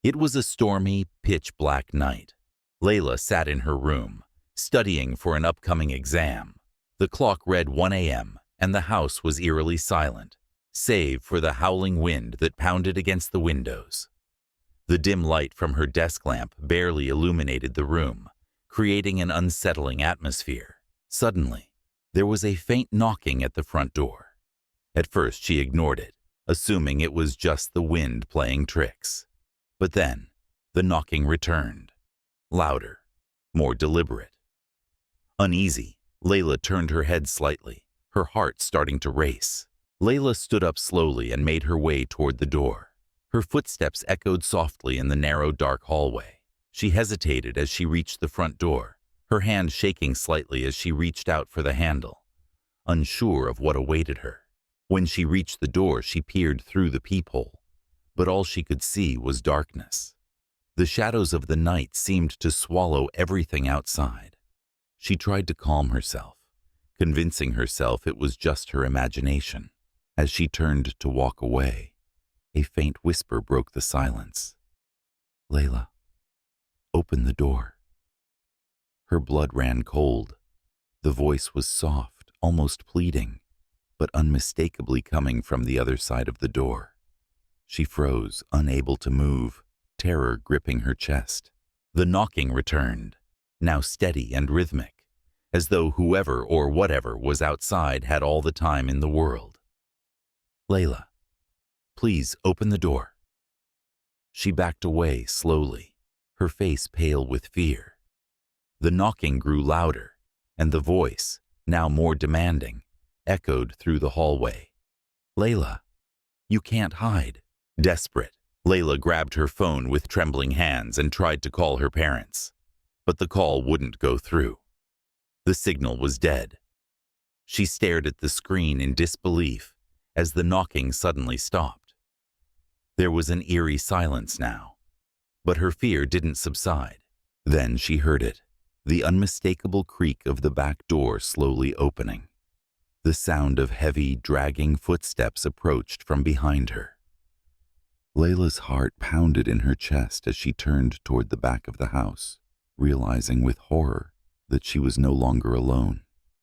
It was a stormy, pitch-black night. Layla sat in her room, studying for an upcoming exam. The clock read 1 a.m., and the house was eerily silent, save for the howling wind that pounded against the windows. The dim light from her desk lamp barely illuminated the room, creating an unsettling atmosphere. Suddenly, there was a faint knocking at the front door. At first, she ignored it, assuming it was just the wind playing tricks. But then, the knocking returned, louder, more deliberate. Uneasy, Layla turned her head slightly, her heart starting to race. Layla stood up slowly and made her way toward the door. Her footsteps echoed softly in the narrow, dark hallway. She hesitated as she reached the front door, her hand shaking slightly as she reached out for the handle, unsure of what awaited her. When she reached the door, she peered through the peephole, but all she could see was darkness. The shadows of the night seemed to swallow everything outside. She tried to calm herself, convincing herself it was just her imagination. As she turned to walk away, a faint whisper broke the silence. "Layla, open the door." Her blood ran cold. The voice was soft, almost pleading, but unmistakably coming from the other side of the door. She froze, unable to move, terror gripping her chest. The knocking returned, now steady and rhythmic, as though whoever or whatever was outside had all the time in the world. "Layla, please open the door." She backed away slowly, her face pale with fear. The knocking grew louder, and the voice, now more demanding, echoed through the hallway. "Layla, you can't hide." Desperate, Layla grabbed her phone with trembling hands and tried to call her parents, but the call wouldn't go through. The signal was dead. She stared at the screen in disbelief as the knocking suddenly stopped. There was an eerie silence now, but her fear didn't subside. Then she heard it, the unmistakable creak of the back door slowly opening. The sound of heavy, dragging footsteps approached from behind her. Layla's heart pounded in her chest as she turned toward the back of the house, realizing with horror that she was no longer alone.